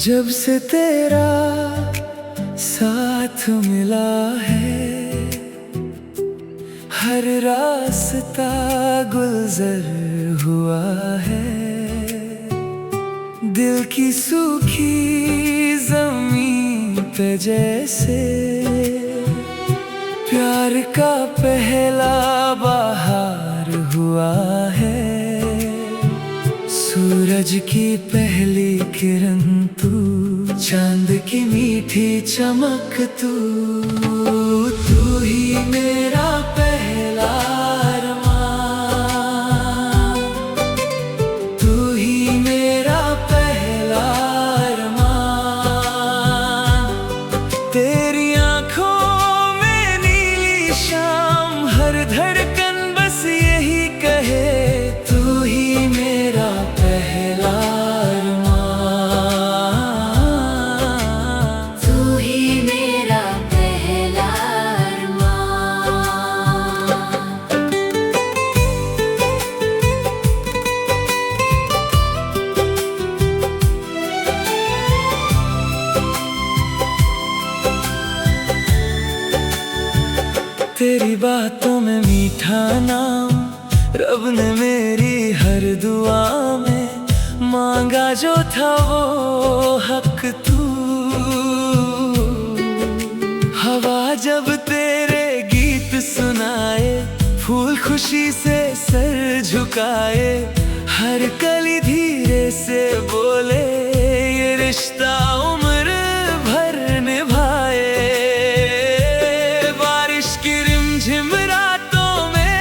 जब से तेरा साथ मिला है, हर रास्ता गुलजार हुआ है। दिल की सूखी जमीन पे जैसे प्यार का पहला बहार हुआ है। सूरज की पहली किरण तू, चांद की मीठी चमक तू। तू ही मेरा पहला अरमान, तू ही मेरा पहला अरमान। तेरी आँखों में नीली शाम, हर धड़कन बस यही कहे, तू ही मेरा पहला अरमान, तू ही मेरा पहला अरमान। तेरी बातों में मीठा नाम, रब ने मेरी हर दुआ में मांगा जो था वो हक तू। हवा जब तेरे गीत सुनाए, फूल खुशी से सर झुकाए, हर कली धीरे से बोले ये रिश्ता उम्र भर निभाए। बारिश की रिमझिम रातों में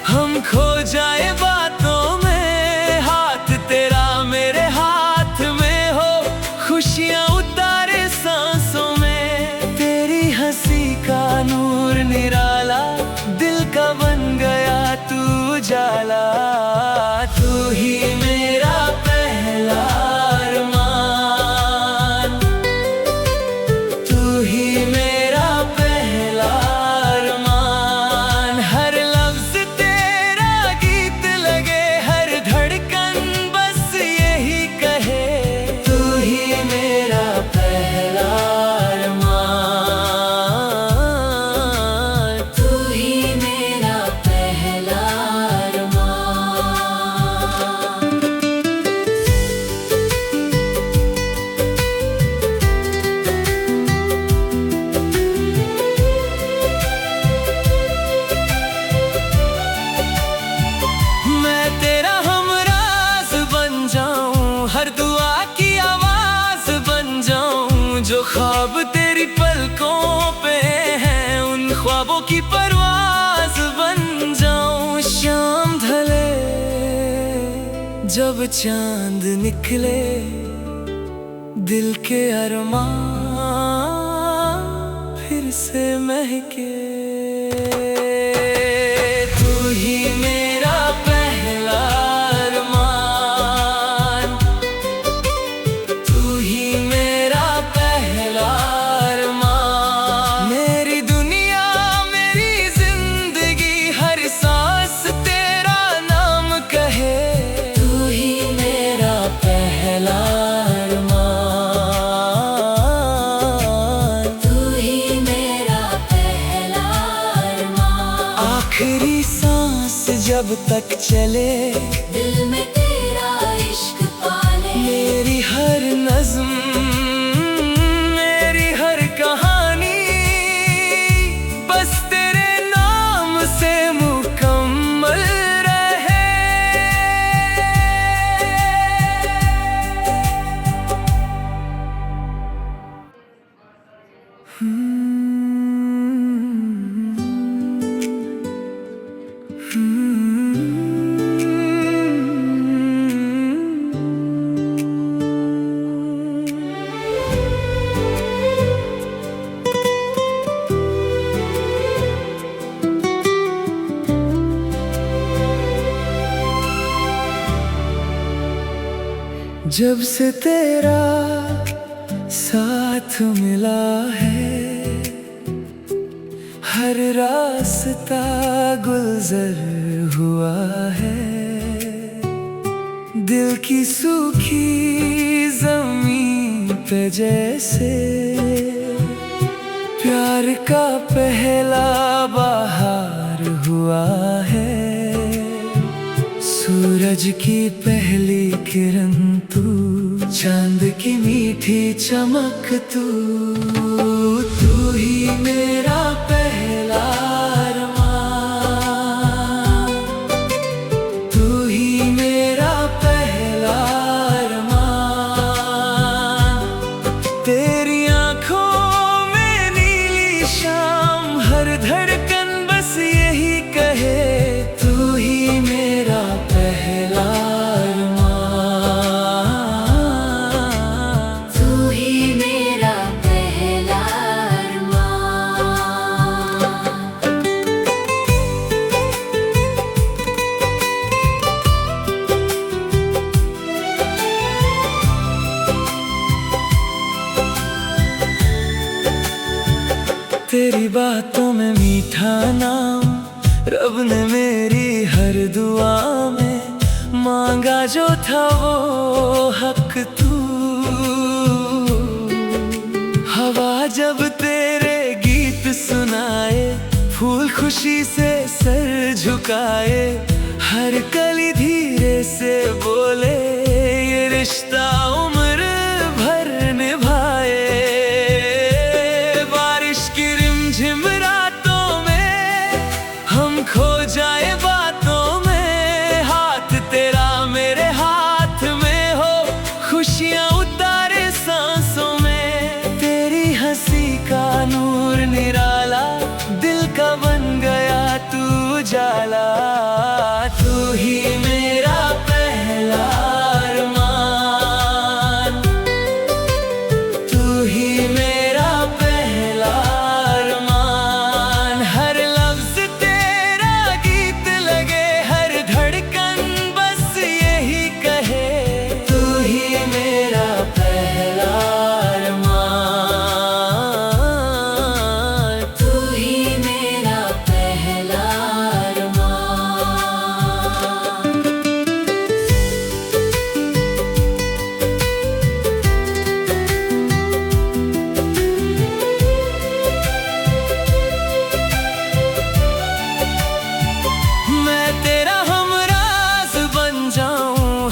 हम खो जाए बातों में, हाथ तेरा मेरे हाथ में हो, खुशियाँ उतारे सांसों में। तेरी हंसी का नूर निराला, दिल का बन गया तू उजाला। तू ही मेरा पहला अरमान, तू ही मेरा पहला अरमान। हर लफ्ज तेरा गीत लगे, हर धड़कन बस यही कहे, तू ही मेरा पहला अरमान, तू ही मेरा पहला अरमान। मैं तेरा हमराज बन जाऊं, हर दुआ की आवाज बन जाऊं। जो ख्वाब तेरी पलकों पे हैं, उन ख्वाबों की परवाज बन जाऊं। शाम ढले जब चांद निकले, दिल के अरमान फिर से महके। तू ही मेरा पहला अरमान, तू ही मेरा पहला अरमान। मेरी दुनिया मेरी जिंदगी, हर सांस तेरा नाम कहे, तू ही मेरा पहला अरमान, तू ही मेरा पहला अरमान। आखिरी सांस जब तक चले, दिल में तेरा इश्क पाले। मेरी हर नज़्म, मेरी हर कहानी बस तेरे नाम से मुकम्मल रहे। जब से तेरा साथ मिला है, हर रास्ता गुलजार हुआ है। दिल की सूखी जमीन पे जैसे प्यार का पहला बहार हुआ है। सूरज की पहली किरण तू, चांद की मीठी चमक तू, तू ही मेरा पहला अरमान, तू ही मेरा पहला अरमान। तेरी आँखों में नीली शाम, हर धड़कन बस यही कहे, तू ही मेरा पहला तेरी बातों में मीठा नाम, रब ने मेरी हर दुआ में मांगा जो था वो हक तू। हवा जब तेरे गीत सुनाए, फूल खुशी से सर झुकाए, हर कली धीरे से बोले ये रिश्ता उम्र भर निभाए। झिम रातों में हम खो जाए बातों में, हाथ तेरा मेरे हाथ में हो, खुशियाँ उतारे सांसों में। तेरी हंसी का नूर निराला, दिल का बन गया तू उजाला, तू ही मेरा पहला अरमान, तू ही मेरा पहला।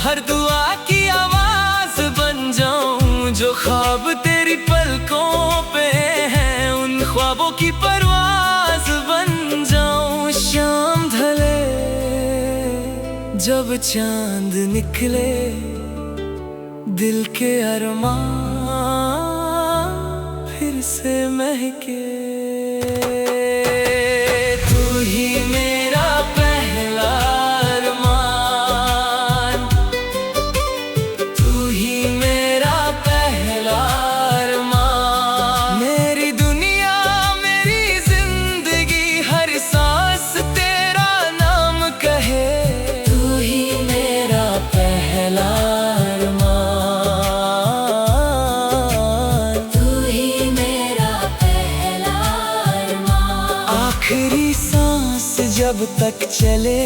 हर दुआ की आवाज बन जाऊं, जो ख्वाब तेरी पलकों पे हैं, उन ख्वाबों की परवाज बन जाऊं। शाम ढले जब चांद निकले, दिल के अरमान फिर से महके, तू ही मेरा पहला आखिरी सांस जब तक चले,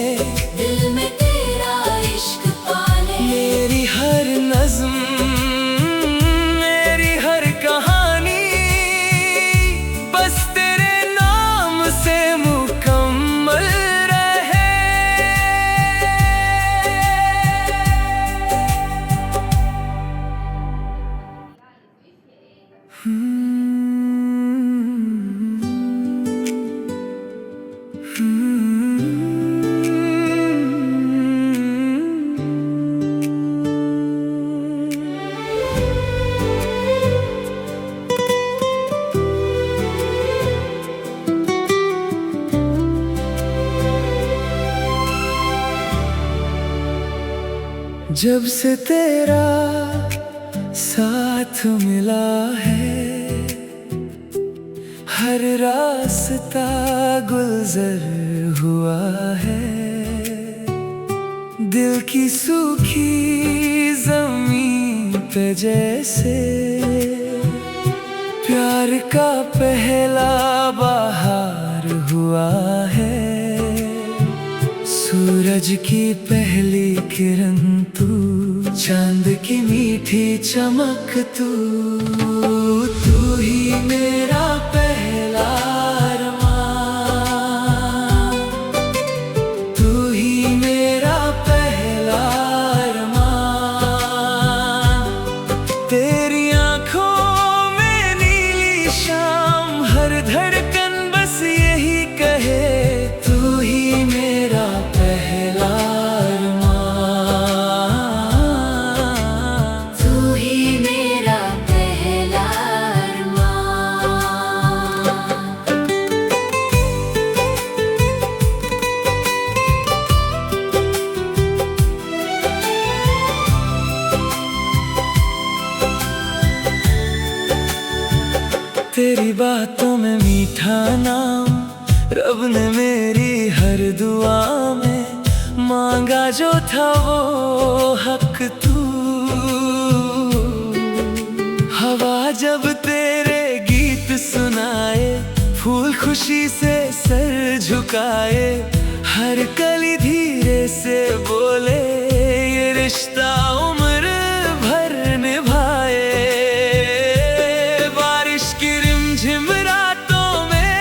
दिल में तेरा इश्क पाले। मेरी हर नज़्म, मेरी हर कहानी, बस तेरे नाम से मुकम्मल रहे। जब से तेरा साथ मिला है, हर रास्ता गुलजार हुआ है। दिल की सूखी जमीन पे जैसे प्यार का पहला बहार हुआ है। सूरज की पहली किरण तू, चांद की मीठी चमक तू, तू ही मेरा पहला अरमान, तू ही मेरा पहला अरमान। तेरी आँखों में नीली शाम, हर धड़कन बस यही कहे, तू ही मेरा पहला अरमान, तू ही मेरा पहला अरमान। तेरी बातों में मीठा नाम, रब ने मेरी हर दुआ में मांगा जो था वो हक तू। हवा जब तेरे गीत सुनाए, फूल खुशी से सर झुकाए, हर कली धीरे से बोले ये रिश्ता उम्र भर निभाए। बारिश की रिमझिम रातों में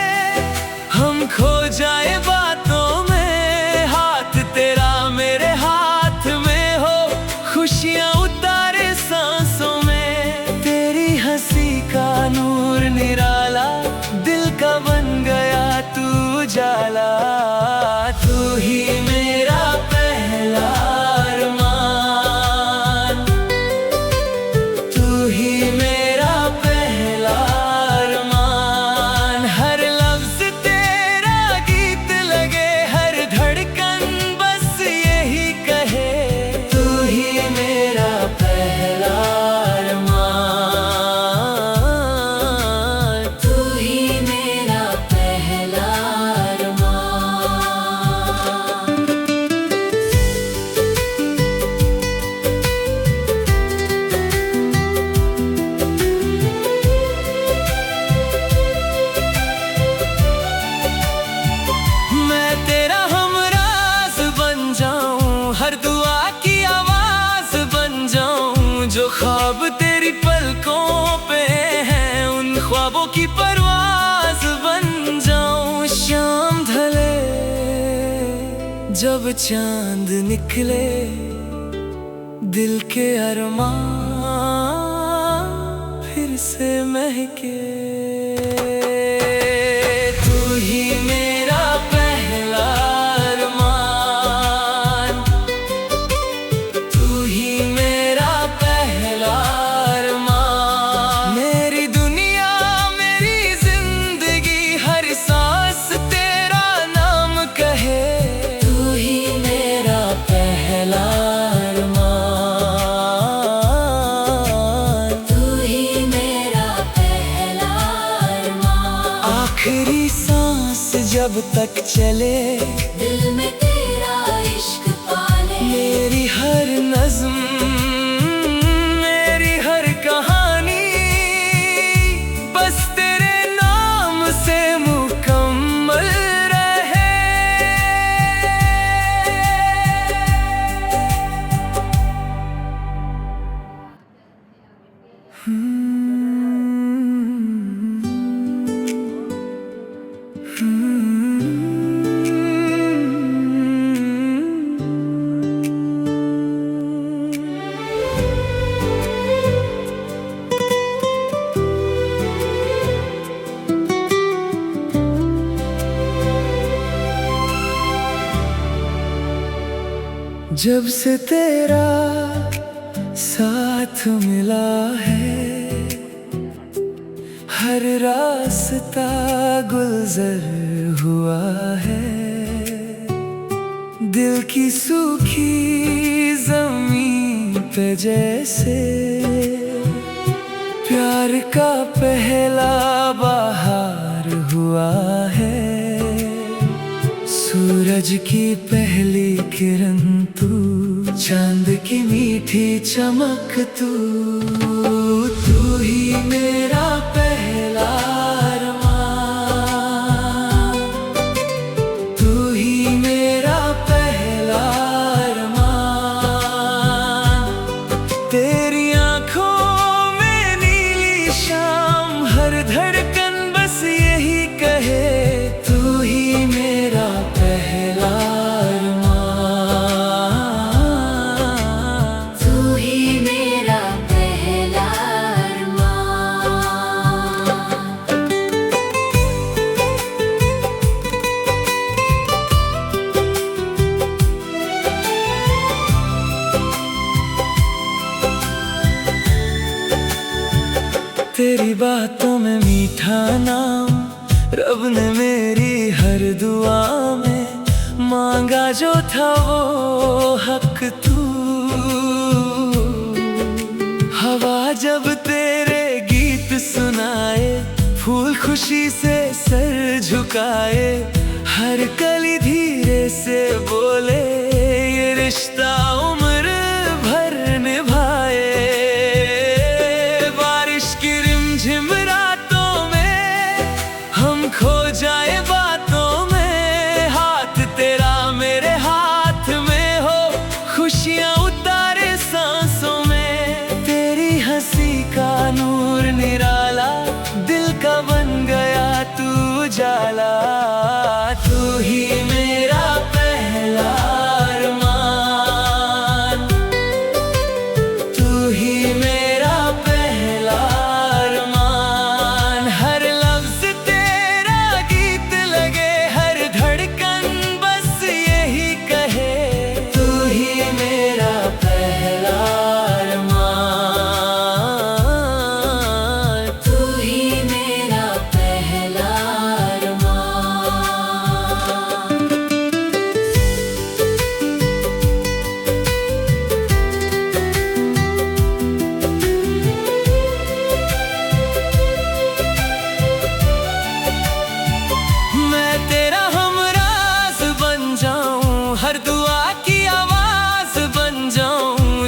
हम खो जाए बातों में, हाथ तेरा मेरे हाथ में हो, खुशियाँ उतारे सांसों में। तेरी हंसी का नूर निराला, दिल का बन गया तू उजाला, तू ही मेरा पहला अरमान, तू ही मेरा पहला अरमान। हर लफ्ज तेरा गीत लगे, हर धड़कन बस यही कहे, तू ही मेरा पहला अरमान, तू ही मेरा पहला अरमान। मैं तेरा हमराज बन जाऊं, हर दुआ की आवाज बन जाऊं, जो ख्वाब तेरी पलकों पे हैं उन ख्वाबों की परवाज बन जाऊं। शाम ढले जब चांद निकले, दिल के अरमान फिर से महके, तू ही मेरा पहला अरमान, तू ही मेरा पहला अरमान। मेरी दुनिया मेरी जिंदगी, हर सांस तेरा नाम कहे, तू ही मेरा पहला अरमान, तू ही मेरा पहला अरमान। आखिरी सांस जब तक चले, दिल में तेरा इश्क पाले, मेरी हर नज़्म मेरी हर कहानी बस तेरे नाम से मुकम्मल रहे। जब से तेरा साथ मिला है, हर रास्ता गुलजार हुआ है। दिल की सूखी जमीन पे जैसे प्यार का पहला बहार हुआ है। सूरज की पहली किरण तू, चांद की मीठी चमक तू ही मेरा पहला अरमान, तू ही मेरा पहला अरमान। तेरी आंखों में नीली शाम, हर धड़कन बस यही कहे, तू ही मेरा पहला तेरी बातों में मीठा नाम, रब ने मेरी हर दुआ में मांगा जो था वो हक तू। हवा जब तेरे गीत सुनाए, फूल खुशी से सर झुकाए, हर कली धीरे से बोले ये रिश्ता उम्र भर निभाए। झिम रातों में हम खो जाए बातों में, हाथ तेरा मेरे हाथ में हो, खुशियाँ उतारे सांसों में। तेरी हंसी का नूर निराला, दिल का बन गया तू उजाला, तू ही मेरा पहला अरमान, तू ही मेरा पहला।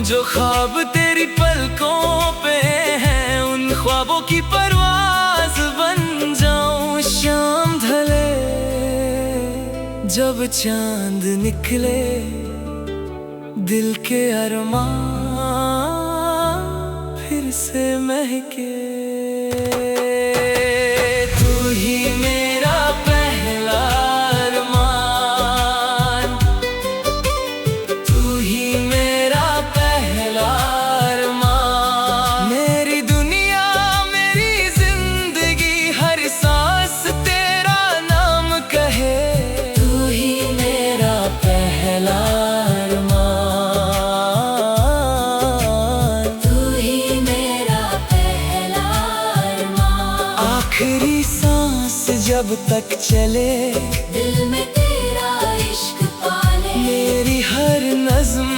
जो ख्वाब तेरी पलकों पे हैं, उन ख्वाबों की परवाज़ बन जाऊं। शाम ढले जब चांद निकले, दिल के अरमान फिर से महके। तू ही मेरा पहला अरमान, तू ही मेरा आखिरी सांस जब तक चले, दिल में तेरा इश्क पाले। मेरी हर नज़्म,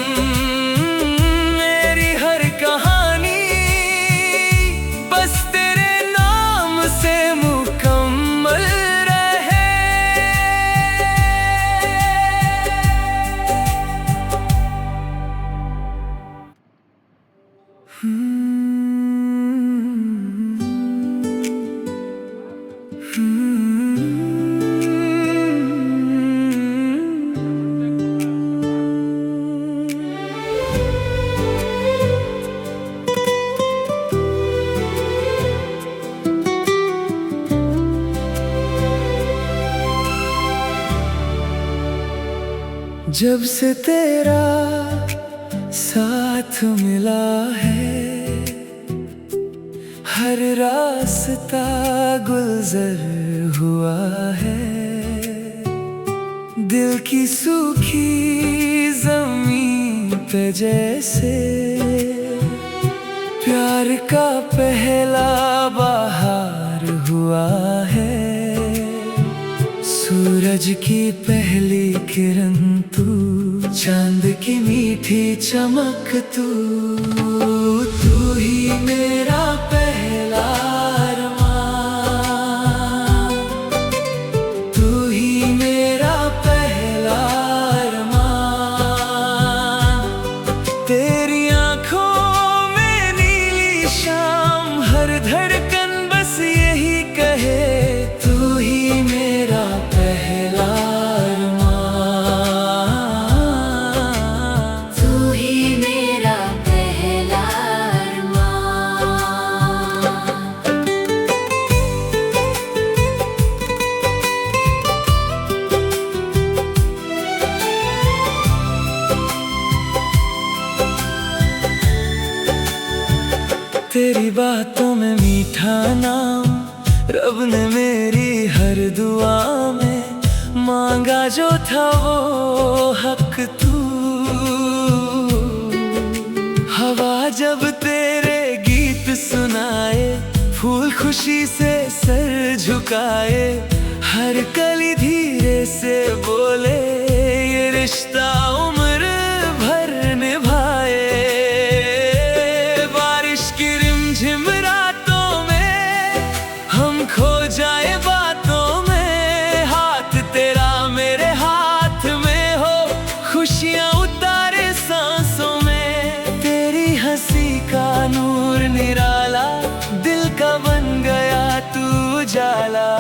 मेरी हर कहानी बस तेरे नाम से मुकम्मल रहे। जब से तेरा साथ मिला है, हर रास्ता गुलज़र हुआ है। दिल की सूखी ज़मीन पे जैसे प्यार का पहला बहार हुआ है। सूरज की पहली किरण तू, चांद की मीठी चमक तू ही मेरा पहला अरमान, तू ही मेरा पहला अरमान। बातों में मीठा नाम, रब ने मेरी हर दुआ में मांगा जो था वो हक तू। हवा जब तेरे गीत सुनाए, फूल खुशी से सर झुकाए, हर कली धीरे से बोले ये रिश्ता उम्र भर निभाए। बारिश की रिमझिम रातों में हम खो जाए बातों में, हाथ तेरा मेरे हाथ में हो, खुशियाँ उतारे सांसों में। तेरी हंसी का नूर निराला, दिल का बन गया तू उजाला।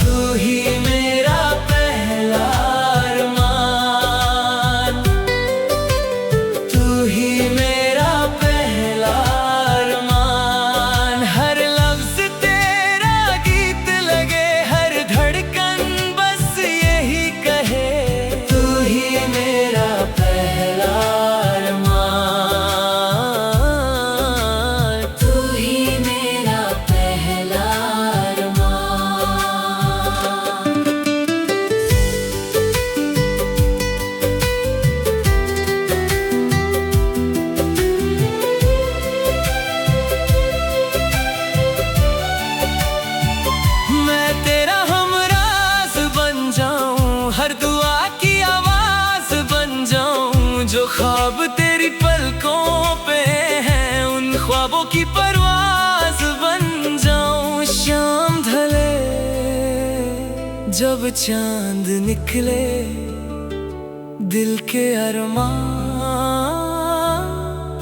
तू ही मेरा पहला अरमान, तू ही मेरा पहला अरमान। हर लफ्ज तेरा गीत लगे, हर धड़कन बस यही कहे, तू ही मेरा पहला अरमान, तू ही मेरा पहला अरमान। मैं तेरा हमराज बन जाऊं, हर दुआ की आवाज बन जाऊं, जो ख्वाब तेरी पलकों पे हैं उन ख्वाबों की परवाज बन जाऊं। शाम ढले जब चांद निकले, दिल के अरमान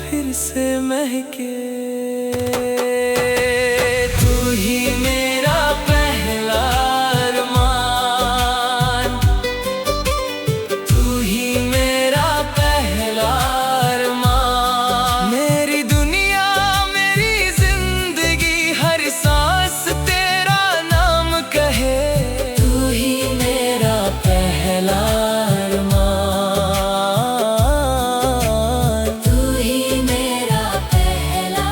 फिर से महके। तू ही मेरा पहला अरमान, तू ही मेरा पहला अरमान। मेरी दुनिया मेरी जिंदगी, हर सांस तेरा नाम कहे, तू ही मेरा पहला अरमान, तू ही मेरा पहला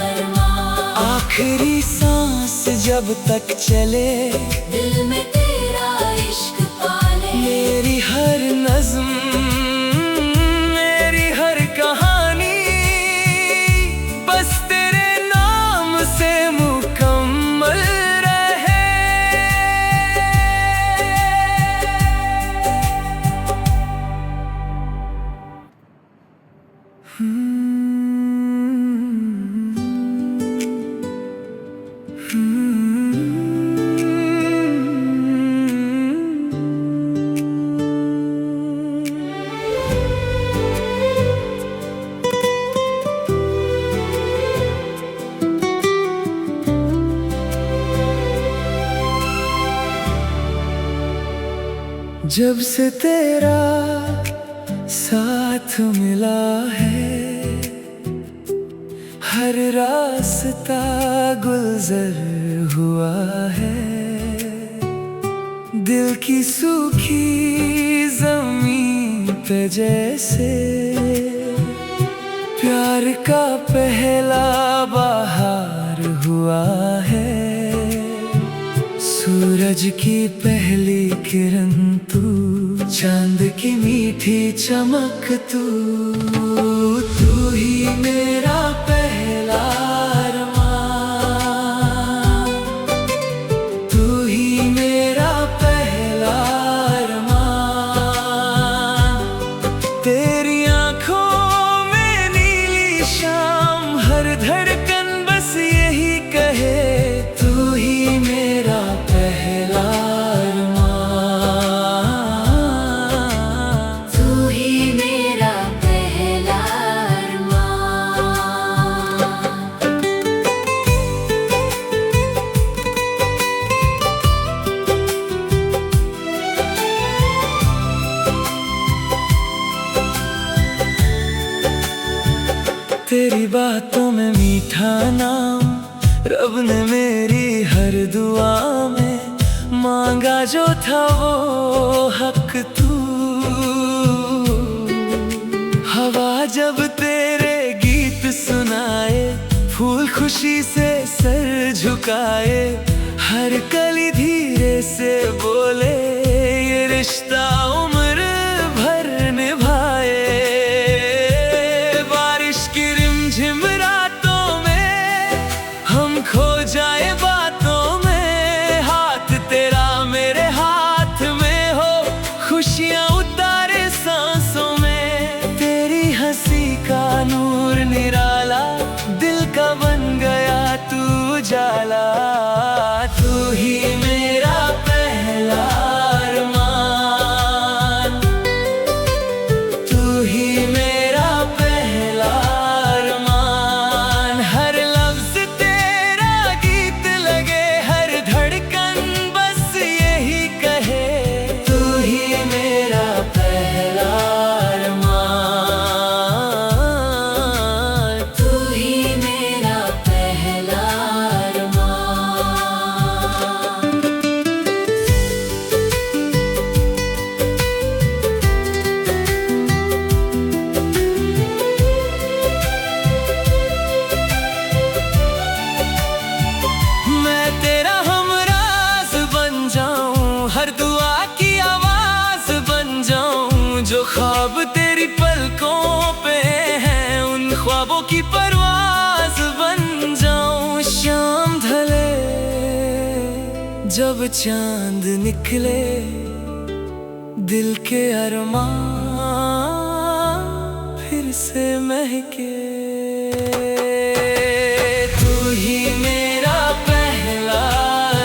अरमान। आखिरी सांस जब तक चले, दिल में तेरा इश्क पाले, मेरी हर नज़्म मेरी हर कहानी बस तेरे नाम से मुकम्मल रहे। जब से तेरा साथ मिला है, हर रास्ता गुलजार हुआ है। दिल की सूखी जमीन पे जैसे प्यार का पहला बहार हुआ है। सूरज की पहली किरण तू, चांद की मीठी चमक तू। तू ही मेरा पहला अरमान, तू ही मेरा पहला अरमान। तेरी आँखों में नीली शाम, हर धड़कन बस यही कहे, तू ही मेरा पहला अरमान, तू ही मेरा पहला अरमान। तेरी बातों में मीठा नाम, रब ने मेरी हर दुआ में मांगा जो था वो हक तू। हवा जब तेरे गीत सुनाए, फूल खुशी से सर झुकाए, हर कली धीरे से बोले, ये रिश्ता उम्र भर निभाए। बारिश की रिमझिम रातों में हम खो जाए बातों में, हाथ तेरा मेरे हाथ में हो, खुशियाँ उतारे सांसों में। तेरी हंसी का नूर निराला, दिल का बन गया तू उजाला। तू ही मेरा पहला अरमान, तू ही मेरा पहला अरमान। हर लफ्ज तेरा गीत लगे, हर धड़कन बस यही कहे, तू ही मेरा पहला अरमान, तू ही मेरा पहला अरमान। मैं तेरा हमराज बन जाऊं, हर दुआ की आवाज बन जाऊं, जो ख्वाब तेरी पलकों पे हैं, उन ख्वाबों की परवाज बन जाऊं। शाम ढले जब चांद निकले, दिल के अरमान फिर से महके। तू ही मेरा पहला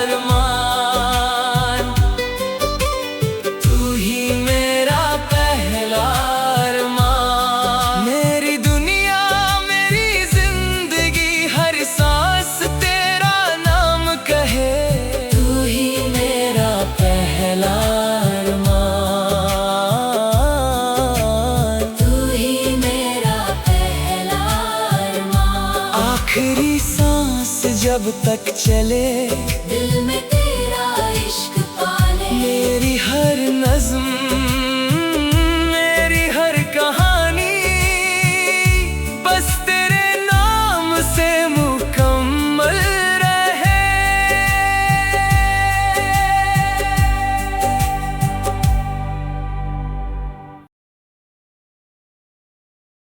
अरमान, तू ही मेरा पहला अरमान। मेरी दुनिया मेरी जिंदगी, हर सांस तेरा नाम कहे, तू ही मेरा पहला अरमान, तू ही मेरा पहला अरमान। आखिरी सांस जब तक चले,